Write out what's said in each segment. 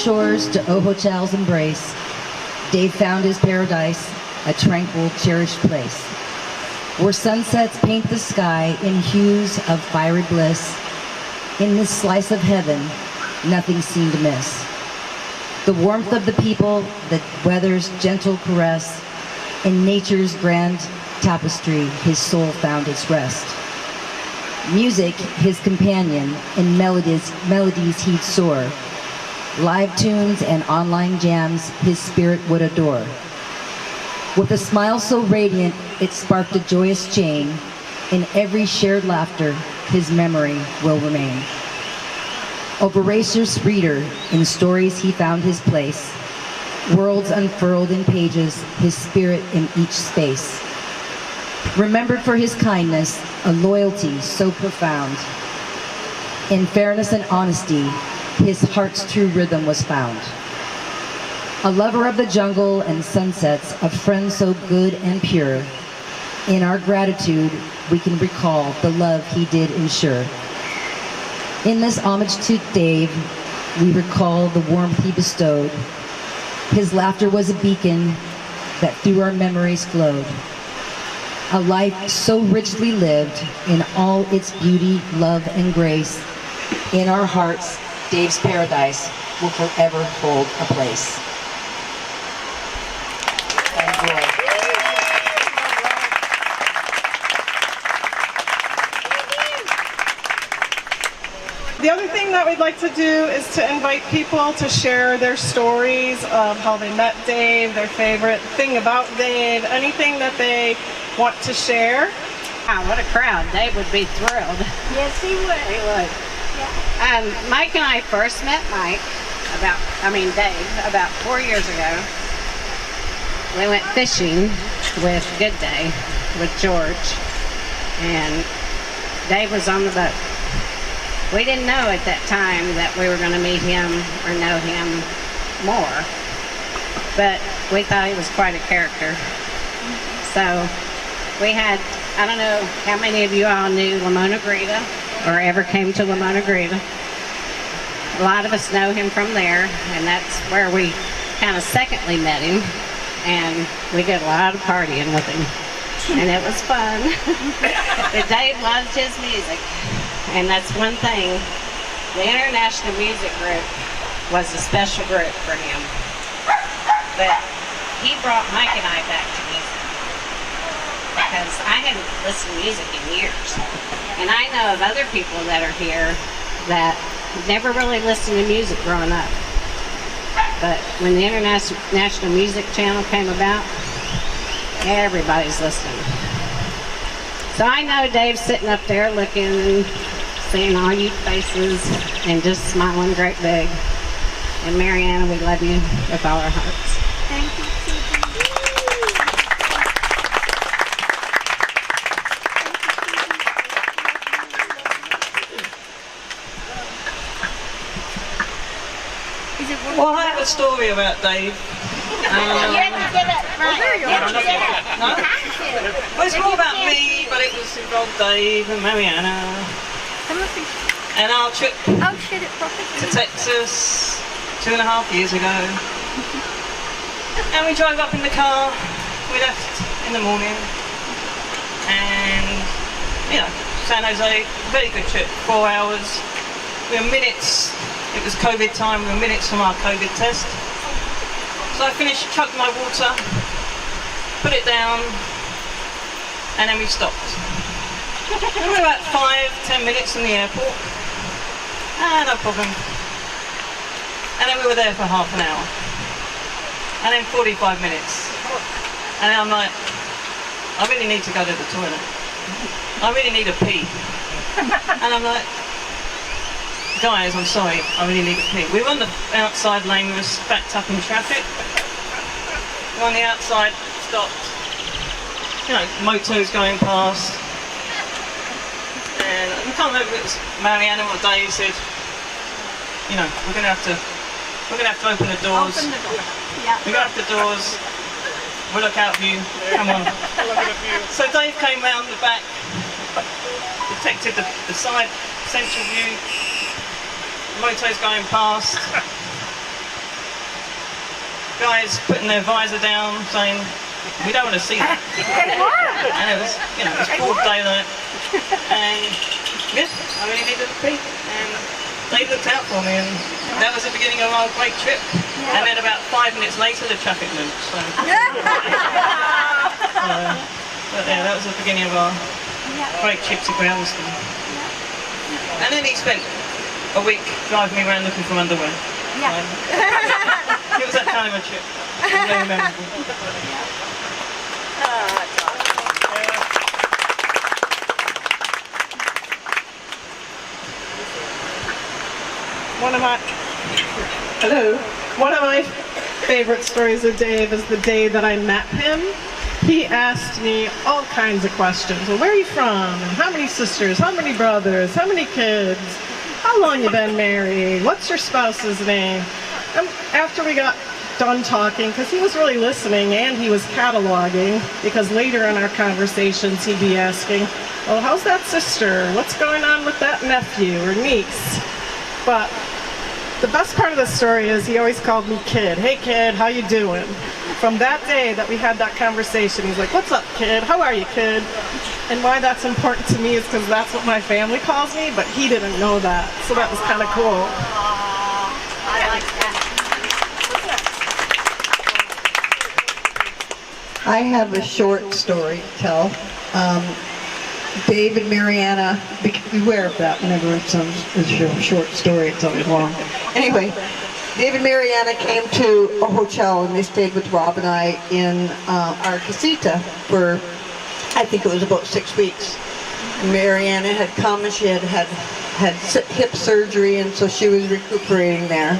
shores to Ohochal's embrace, Dave found his paradise, a tranquil, cherished place, where sunsets paint the sky in hues of fiery bliss. In this slice of heaven, nothing seemed amiss. The warmth of the people, the weather's gentle caress, in nature's grand tapestry, his soul found its rest. Music, his companion, in melodies he'd soar. Live tunes and online jams, his spirit would adore. With a smile so radiant, it sparked a joyous chain. In every shared laughter, his memory will remain. A voracious reader, in stories he found his place. Worlds unfurled in pages, his spirit in each space. Remembered for his kindness, a loyalty so profound. In fairness and honesty, his heart's true rhythm was found. A lover of the jungle and sunsets, a friend so good and pure. In our gratitude, we can recall the love he did ensure. In this homage to Dave, we recall the warmth he bestowed. His laughter was a beacon that through our memories flowed. A life so richly lived in all its beauty, love, and grace. In our hearts, Dave's paradise will forever hold a place. Enjoy. The other thing that we'd like to do is to invite people to share their stories of how they met Dave, their favorite thing about Dave, anything that they want to share. Wow, what a crowd. Dave would be thrilled. Yes, he would. He would. Yeah. Mike and I first met Dave, about 4 years ago. We went fishing with Good Day, with George, and Dave was on the boat. We didn't know at that time that we were going to meet him or know him more, but we thought he was quite a character. So we had, I don't know how many of you all knew Lamona Greta or ever came to Lamona Greta. A lot of us know him from there, and that's where we kind of secondly met him, and we did a lot of partying with him, and it was fun. But Dave loved his music. And that's one thing, the International Music Group was a special group for him. But he brought Mike and I back to music. Because I hadn't listened to music in years. And I know of other people that are here that never really listened to music growing up. But when the International Music Channel came about, everybody's listening. So I know Dave's sitting up there looking, seeing all you faces, and just smiling great big. And Mariana, we love you with all our hearts. Thank you, Susan. Well, I have a story about Dave. You have to get up front. You have to get up. No? Well, it's more about me, but it was involved Dave and Mariana. And our trip to Texas 2.5 years ago. And we drove up in the car. We left in the morning. And, San Jose, very good trip, 4 hours. We were minutes, it was COVID time, we were minutes from our COVID test. So I finished, chugged my water, put it down, and then we stopped. We were about 5-10 minutes from the airport. No problem. And then we were there for half an hour. And then 45 minutes. And I'm like, I really need to go to the toilet. I really need a pee. And I'm like, guys, I'm sorry, I really need a pee. We were on the outside lane, we were backed up in traffic. We're on the outside, stopped. Motos going past. And I can't remember if it was Mariana or Dave said, we're gonna have to open the doors. Open the door. Yeah. We got up the doors. We'll look out for you. Come on. So Dave came round the back, detected the side central view. Motos going past. guys putting their visor down, saying, "We don't want to see that." And it was, you know, it was broad daylight, and yeah, I really needed to pee, and they looked out for me, and that was the beginning of our great trip. And then about 5 minutes later, the traffic moved. So, but yeah, that was the beginning of our great trip to Groundston. And then he spent a week driving me around looking for underwear. It was that kind of a trip. It was very memorable. One of my favorite stories of Dave is the day that I met him. He asked me all kinds of questions. Well, where are you from? And how many sisters? How many brothers? How many kids? How long you been married? What's your spouse's name? And after we got done talking, because he was really listening and he was cataloging, because later in our conversations he'd be asking, well, how's that sister? What's going on with that nephew or niece? But the best part of the story is he always called me kid. Hey kid, how you doing? From that day that we had that conversation, he's like, what's up kid? How are you kid? And why that's important to me is because that's what my family calls me, but he didn't know that. So that was kind of cool. I like that. I have a short story to tell. Dave and Mariana, beware of that whenever it's a short story, it's always long. Anyway, Dave and Mariana came to a hotel and they stayed with Rob and I in our casita for, I think it was about 6 weeks. Mariana had come and she had hip surgery, and so she was recuperating there.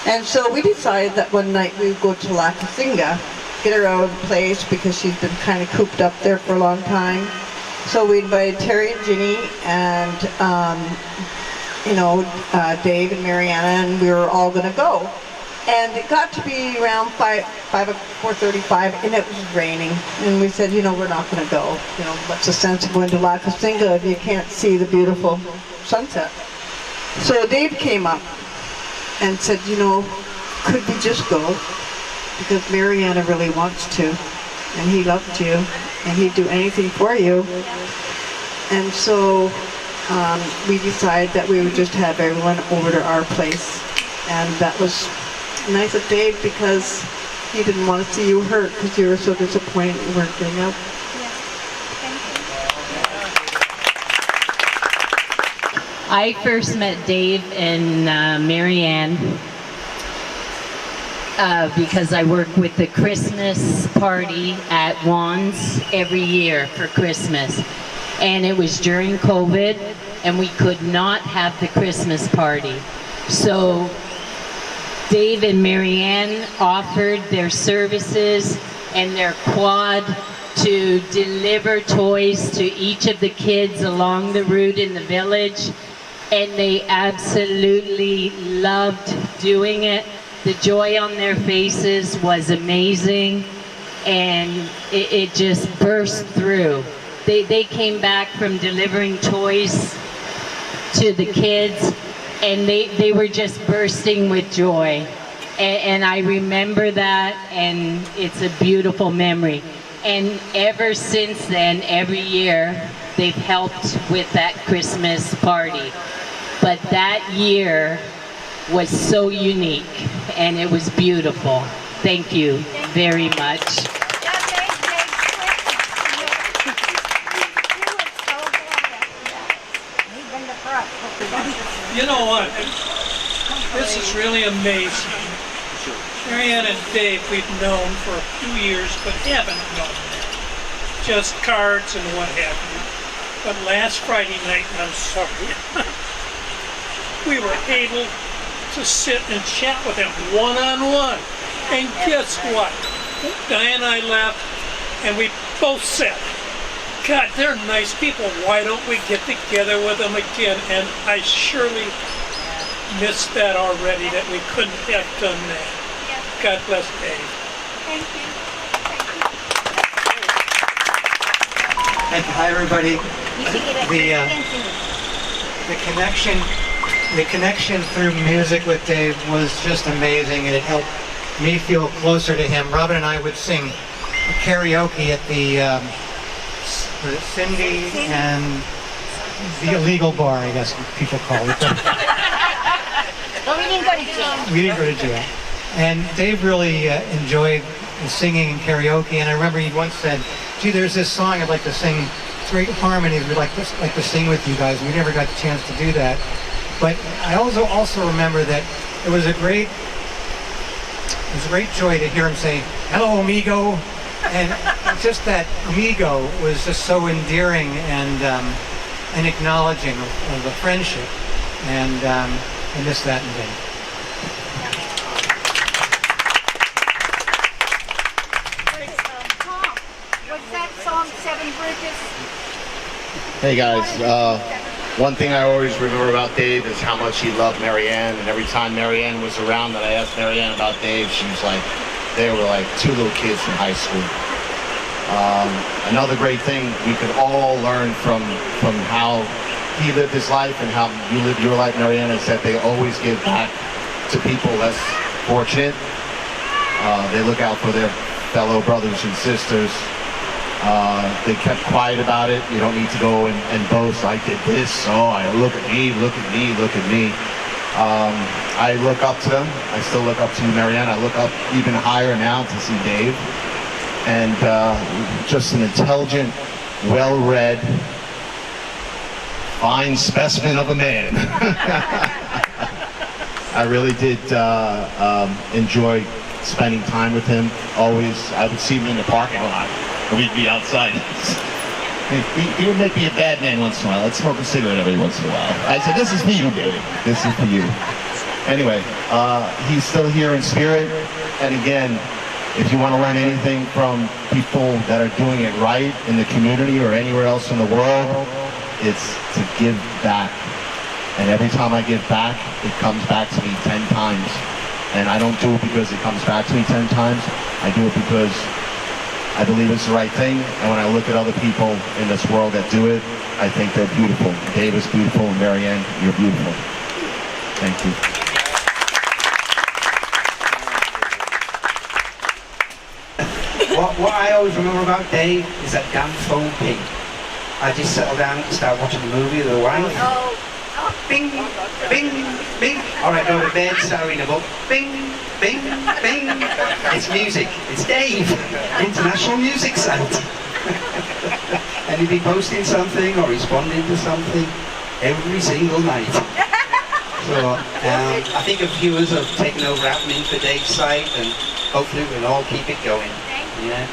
And so we decided that one night we would go to La Casinga, get her out of the place because she's been kind of cooped up there for a long time. So we invited Terry and Ginny and, Dave and Mariana, and we were all going to go. And it got to be around 4:35, and it was raining. And we said, we're not going to go. What's the sense of going to La Casinga if you can't see the beautiful sunset? So Dave came up and said, could we just go? Because Mariana really wants to, and he loved you, and he'd do anything for you. And so we decided that we would just have everyone over to our place. And that was nice of Dave because he didn't want to see you hurt because you were so disappointed you weren't getting up. I first met Dave and Marianne because I work with the Christmas party at Juan's every year for Christmas. And it was during COVID, and we could not have the Christmas party. So Dave and Marianne offered their services and their quad to deliver toys to each of the kids along the route in the village. And they absolutely loved doing it. The joy on their faces was amazing, and it just burst through. They came back from delivering toys to the kids, and they were just bursting with joy. And I remember that, and it's a beautiful memory. And ever since then, every year, they've helped with that Christmas party. But that year was so unique, and it was beautiful. Thank you very much. You know what? This is really amazing. Marianne and Dave we've known for a few years, but haven't known them. Just cards and what have you. But last Friday night, and I'm sorry, we were able to sit and chat with them one-on-one. And guess what? Diane and I left, and we both said, God, they're nice people. Why don't we get together with them again? And I surely missed that already, that we couldn't have done that. God bless Dave. Thank you. Thank you. Hi, everybody. The connection through music with Dave was just amazing, and it helped me feel closer to him. Robin and I would sing karaoke at the Cindy and the illegal bar, I guess people call it. But we didn't go to jail. We didn't go to jail. And Dave really enjoyed singing and karaoke, and I remember he once said, gee, there's this song I'd like to sing. It's great harmonies, we'd like to sing with you guys. We never got the chance to do that. But I also remember that it was a great joy to hear him say, hello, amigo. And just that amigo was just so endearing and acknowledging of the friendship. And I miss that in Dave. What's that song, Seven Bridges? Hey guys, one thing I always remember about Dave is how much he loved Marianne, and every time Marianne was around that I asked Marianne about Dave, she was like, they were like two little kids from high school. Another great thing we could all learn from how he lived his life and how you lived your life, Marianne, is that they always give back to people less fortunate. They look out for their fellow brothers and sisters. They kept quiet about it. You don't need to go and boast, I did this, look at me, look at me, look at me. I look up to them. I still look up to you, Marianne. I look up even higher now to see Dave. And just an intelligent, well-read, fine specimen of a man. I really did enjoy spending time with him. Always, I would see him in the parking lot. We'd be outside. He would make me a bad man once in a while. I'd smoke a cigarette every once in a while. I said, this is for you, David. This is for you. Anyway, he's still here in spirit. And again, if you want to learn anything from people that are doing it right in the community or anywhere else in the world, it's to give back. And every time I give back, it comes back to me 10 times. And I don't do it because it comes back to me 10 times. I do it because I believe it's the right thing, and when I look at other people in this world that do it, I think they're beautiful. Dave is beautiful, and Marianne, you're beautiful. Thank you. What I always remember about Dave is that damn phone ping. I just settle down and start watching the movie of the wife. Bing, bing, bing. All right, go to bed, start reading a book. Bing, bing, bing. It's music. It's Dave, international music site. And he'd be posting something or responding to something every single night. So I think a few of us have taken over admin for Dave's site, and hopefully we'll all keep it going. Yeah.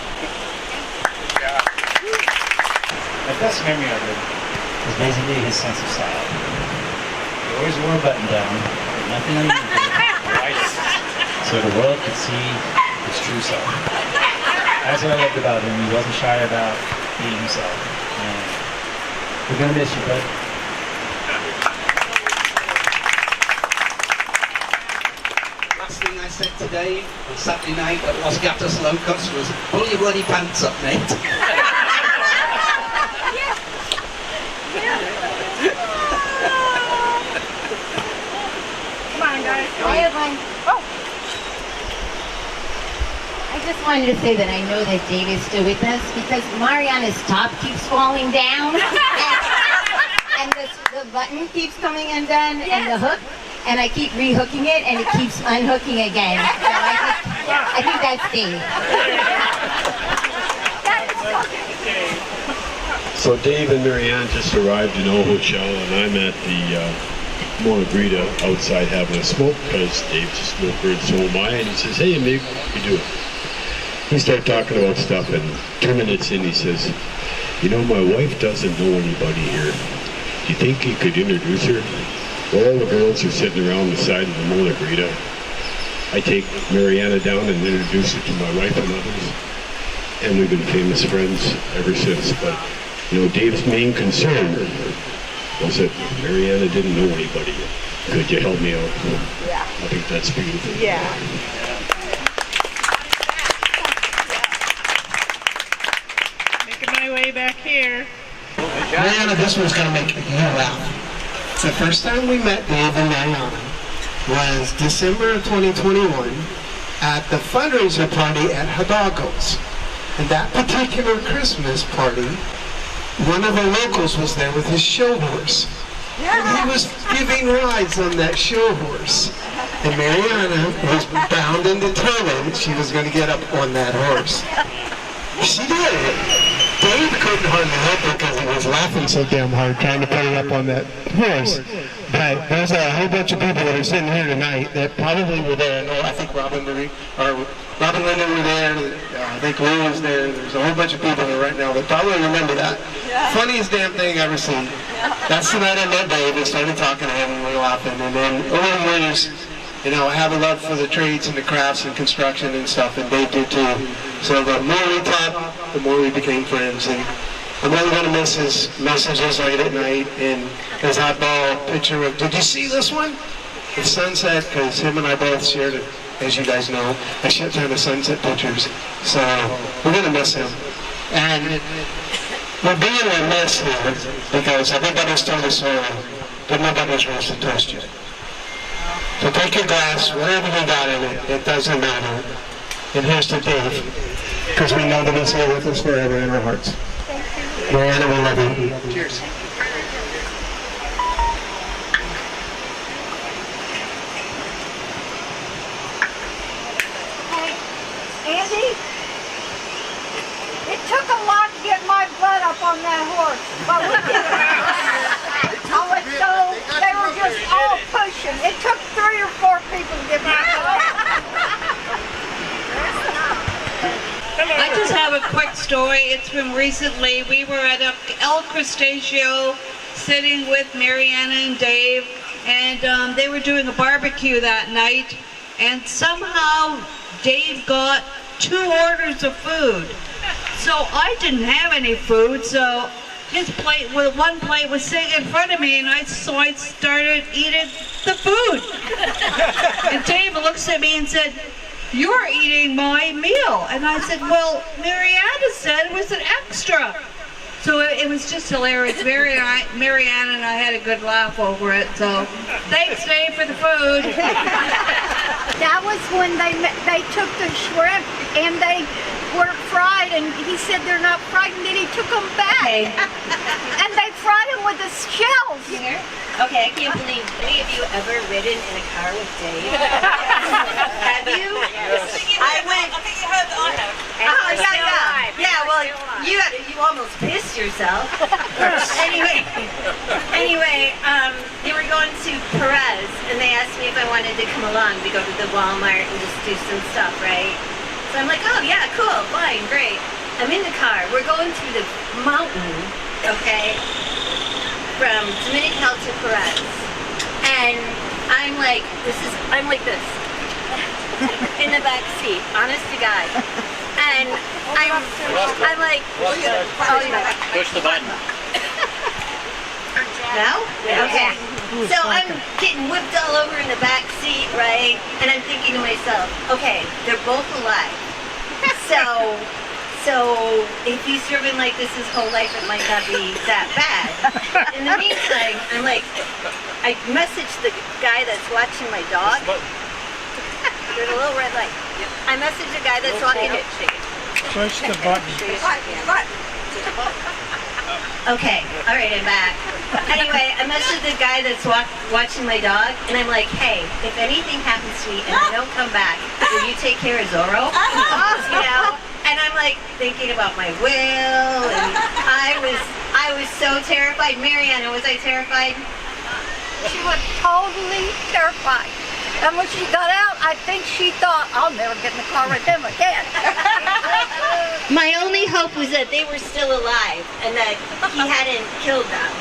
My best memory of it was basically his sense of style. He always wore a button down, but nothing underneath it, so the world could see his true self. That's what I loved about him. He wasn't shy about being himself. And we're gonna miss you, bud. Last thing I said today on Saturday night at Los Gatos Locos was, pull your bloody pants up, mate. I just wanted to say that I know that Dave is still with us because Mariana's top keeps falling down and the button keeps coming undone and the hook, and I keep rehooking it and it keeps unhooking again. So I think that's Dave. So Dave and Marianne just arrived in Old Hotel, and I'm at the Monagrita outside having a smoke because Dave's a smoker and so am I. And he says, "Hey, amigo, how you doing?" We start talking about stuff, and 2 minutes in, he says, "You know, my wife doesn't know anybody here. Do you think you could introduce her?" Well, all the girls are sitting around the side of the Monagrita. I take Mariana down and introduce her to my wife and others, and we've been famous friends ever since. But you know, Dave's main concern was that Mariana didn't know anybody. Could you help me out? Yeah. I think that's beautiful. Yeah. Making my way back here. Mariana, this one's going to make you laugh. The first time we met Dave and Mariana was December of 2021 at the fundraiser party at Hidalgo's. And that particular Christmas party, one of the locals was there with his show horse. And he was giving rides on that show horse. And Mariana was bound and determined she was going to get up on that horse. She did. Dave couldn't hardly help her because he was laughing so damn hard trying to put her up on that horse. But there's a whole bunch of people that are sitting here tonight that probably were there. No, I think Robin and Linda were there. I think Lou was there. There's a whole bunch of people there right now that probably remember that. Yeah. Funniest damn thing I've ever seen. That's the night I met Dave and started talking to him and we were laughing. And then over the years, you know, I have a love for the trades and the crafts and construction and stuff, and Dave did too. So the more we talked, the more we became friends. And I'm really going to miss his messages late at night and his oddball picture of, did you see this one? The sunset, because him and I both shared it, as you guys know, a shit ton of sunset pictures. So we're going to miss him. And we're being remiss here because everybody's told us earlier, but nobody's raised a toast yet. So take your glass, whatever you got in it, it doesn't matter. And here's to Dave, because we know that he's here with us forever in our hearts. Mariana, we love you. Cheers. Hey, Andy, it took a lot to get my blood up on that horse, but we did it. I was so, they were just all pushing. It took 3 or 4 people to get my blood up. I just have a quick story. It's from recently. We were at El Crustaceo sitting with Mariana and Dave, and they were doing a barbecue that night, and somehow Dave got 2 orders of food. So I didn't have any food, so his plate, one plate was sitting in front of me, and I started eating the food. And Dave looks at me and said, "You're eating my meal." And I said, "Well, Mariana said it was an extra." So it was just hilarious. Mariana and I had a good laugh over it. So thanks, Dave, for the food. That was when they took the shrimp and they weren't fried, and he said they're not fried, and then he took them back. Okay. And they fried them with the shells. Here? Okay, I can't believe any of you ever ridden in a car with Dave. Have you? Yes. I went. I think you heard that I have. Oh, yeah. Yeah, well, you almost pissed yourself. Anyway, they were going to Perez, and they asked me if I wanted to come along to go to the Walmart and just do some stuff, right? So I'm like, oh yeah, cool, fine, great. I'm in the car. We're going through the mountain, okay, from Dominical to Perez, and I'm like this, in the back seat, honest to God, and I'm like, oh yeah, Push the button. now? Okay. So I'm getting whipped all over in the back seat, right? And I'm thinking to myself, okay, they're both alive. So if he's driven like this his whole life, it might not be that bad. In the meantime, I'm like, I messaged the guy that's watching my dog. There's a little red light. I messaged the guy that's walking it. Push the button. Okay, all right, I'm back. Anyway, I messaged the guy that's watching my dog, and I'm like, hey, if anything happens to me and I don't come back, will you take care of Zorro? You know? And I'm like thinking about my will, and I was so terrified. Mariana, was I terrified? She was totally terrified. And when she got out, I think she thought, I'll never get in the car with him again. My only hope was that they were still alive and that he hadn't killed them.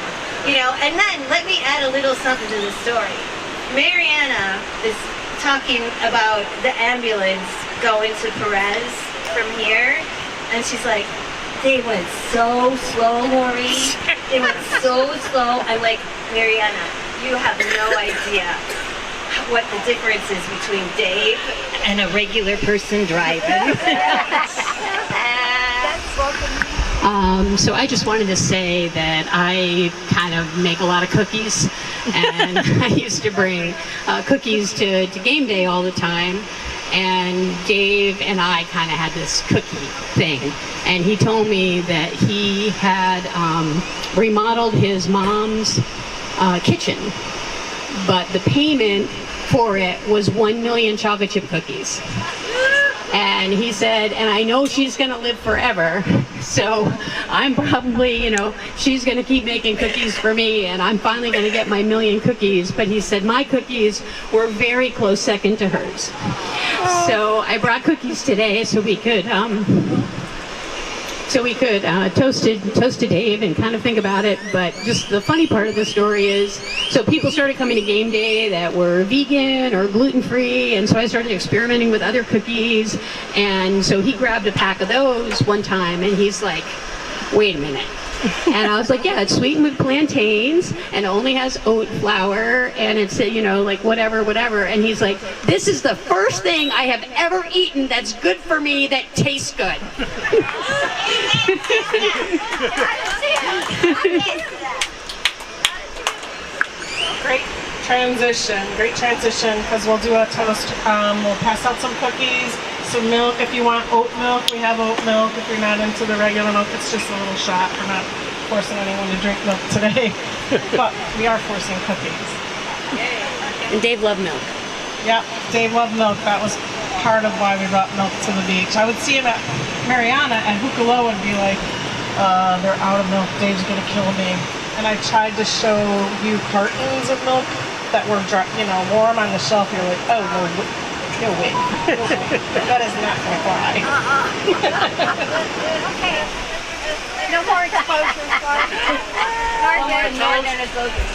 You know, and then let me add a little something to the story. Mariana is talking about the ambulance going to Perez from here, and she's like, they went so slow, Lori. They went so slow. I'm like, Mariana, you have no idea what the difference is between Dave And a regular person driving. So I just wanted to say that I kind of make a lot of cookies, and I used to bring cookies to game day all the time. And Dave and I kind of had this cookie thing. And he told me that he had remodeled his mom's kitchen, but the payment for it was 1 million chocolate chip cookies. And he said, and I know she's going to live forever, so I'm probably, she's going to keep making cookies for me, and I'm finally going to get my 1 million cookies. But he said my cookies were very close second to hers. So I brought cookies today so we could toast to Dave and kind of think about it. But just the funny part of the story is, so people started coming to game day that were vegan or gluten-free, and so I started experimenting with other cookies. And so he grabbed a pack of those one time, and he's like, wait a minute. And I was like, yeah, it's sweetened with plantains and only has oat flour, and it's, like whatever. And he's like, this is the first thing I have ever eaten that's good for me that tastes good. Great transition, because we'll do a toast. We'll pass out some cookies, some milk if you want oat milk. We have oat milk. If you're not into the regular milk, it's just a little shot. We're not forcing anyone to drink milk today, but we are forcing cookies. And Dave loved milk. Yeah, Dave loved milk. That was part of why we brought milk to the beach. I would see him at Mariana and Hukuloa and be like, they're out of milk. Dave's gonna kill me. And I tried to show you cartons of milk that were, warm on the shelf. You're like, oh no way. That is not gonna fly. Okay. No more exposure, sorry.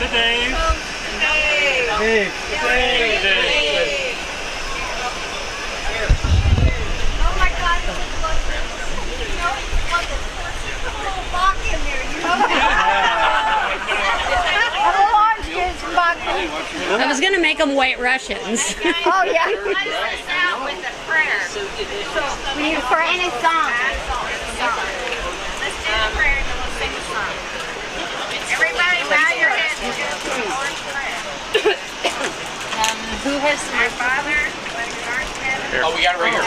Today. Oh my God, this is a little Bakke in there, you know that? A little orange juice from Bakke. I was going to make them White Russians. Oh yeah. With a prayer. We need a prayer and a song. Let's do the prayer and then we'll sing the song. Everybody bow your heads and do the Lord's Prayer. Who has Our Father, who art in heaven. Oh, we got it right here.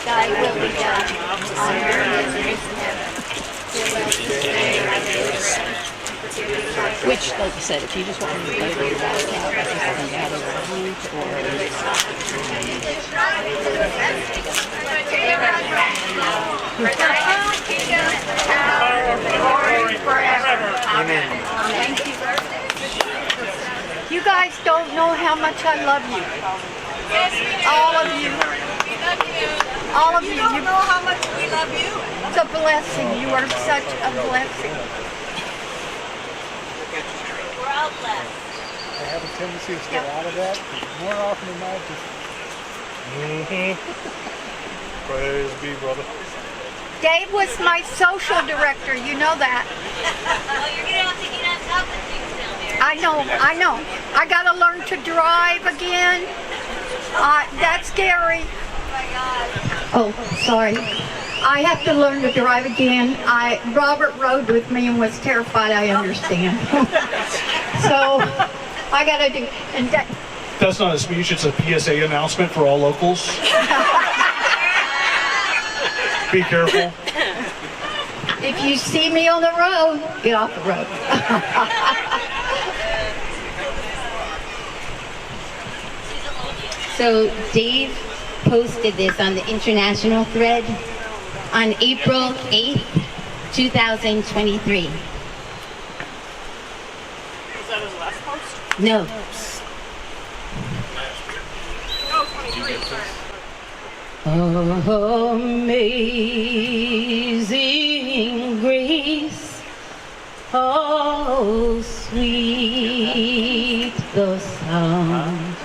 Thy will be done on earth as it is in heaven. Which, like I said, if you just want to play with your ball out, I think I can gather around Amen. Thank you. You guys don't know how much I love you. All of you. All of you. You don't know how much we love you. It's a blessing. You are such a blessing. We're all blessed. I have a tendency to stay out of that more often than not. Praise be, brother. Dave was my social director. You know that. Well, you're going to have to get on top of things down there. I know. I got to learn to drive again. That's scary. Oh, sorry. I have to learn to drive again. Robert rode with me and was terrified, I understand. So, I got to do, and That's not a speech, it's a PSA announcement for all locals. Be careful. if you see me on the road, get off the road. So Dave posted this on the international thread on April 8th, 2023. Is that his last post? No. Amazing grace, how sweet the sound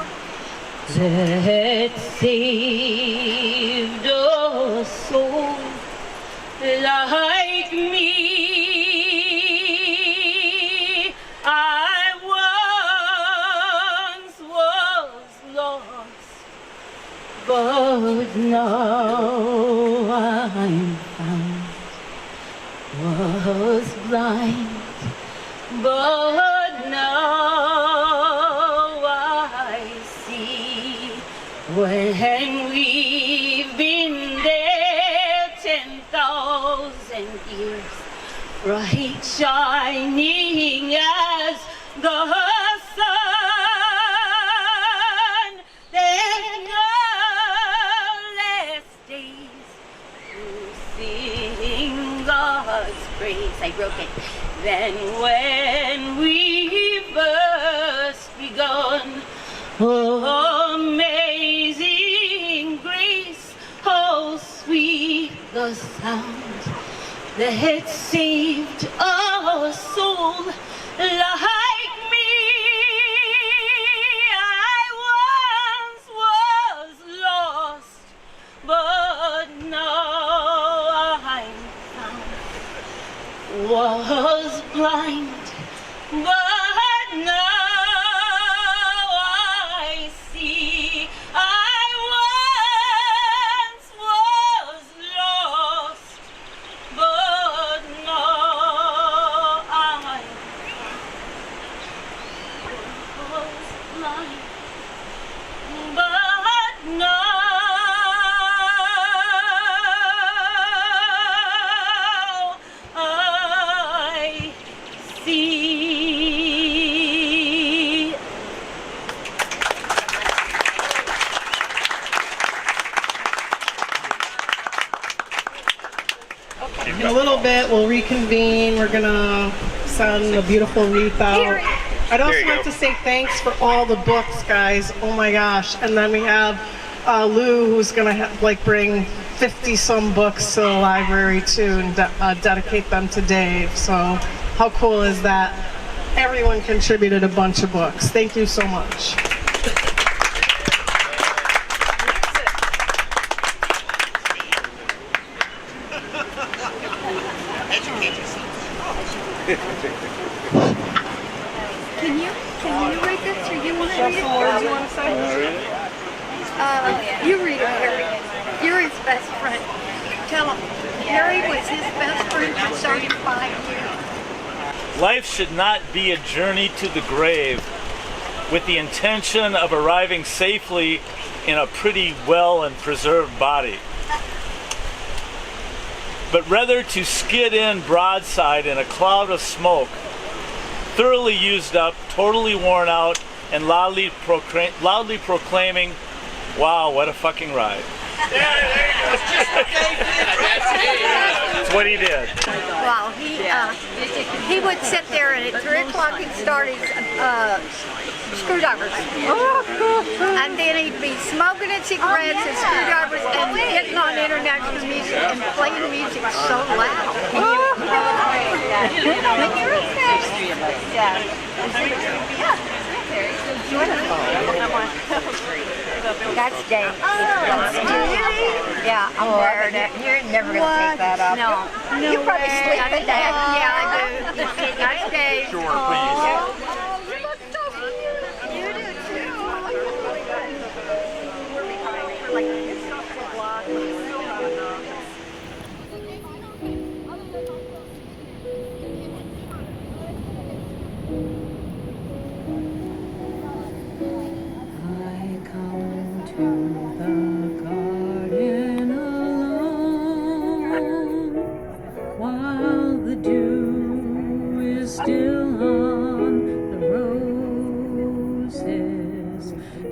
that saved a soul like me. I once was lost, but now I'm found. Was blind, but now I see. and years, bright shining as the sun. Then the last days we'll sing God's praise. I broke it. Then when we first begun, oh, amazing grace, how sweet the sound that saved a soul like me. I once was lost, but now I'm found. Was blind, but now I see. I once was lost, but now I was blind, but now I see. In a little bit, we'll reconvene. We're gonna send a beautiful wreath out. I'd also like to say thanks for all the books, guys. Oh my gosh! And then we have Lou, who's gonna bring 50-some books to the library too, and dedicate them to Dave. So how cool is that? Everyone contributed a bunch of books. Thank you so much. Can you read this, or you want to read it? Some words you want to say? You read it, Harry. You're his best friend. Tell him. Harry was his best friend for 35 years. Life should not be a journey to the grave with the intention of arriving safely in a pretty well and preserved body, but rather to skid in broadside in a cloud of smoke, thoroughly used up, totally worn out, and loudly proclaiming, "Wow, what a fucking ride." That's what he did. Well, he would sit there, and at 3 o'clock he'd start his screwdrivers. And then he'd be smoking his cigarettes and screwdrivers and getting on international music and playing music so loud. That's Dave. Yeah, I'm wearing it. You're never going to take that off. No. You probably sleep in that. Yeah, I do. That's Dave. Sure, please. You look so cute. You do too. While the dew is still on the roses,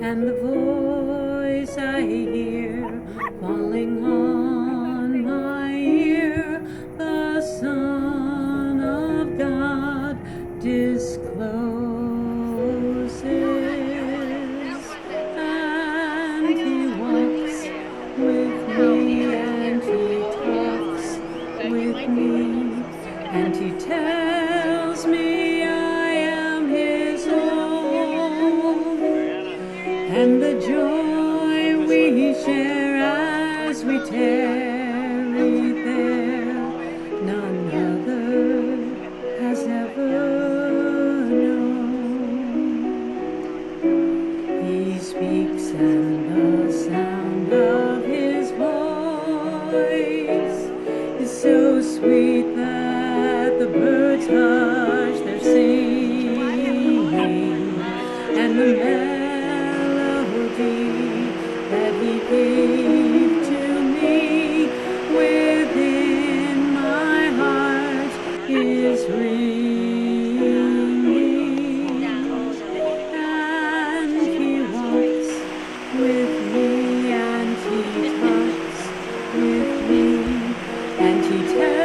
and the voice I hear falling on my ear, the Son of God discloses, and he walks with me, and he talks with me, and he tells me I am his own, and the joy we share as we tarry there, none other has ever known. He speaks, and the sound of his voice is so sweet that the birds hush their singing, and the melody that he gave to me within my she tells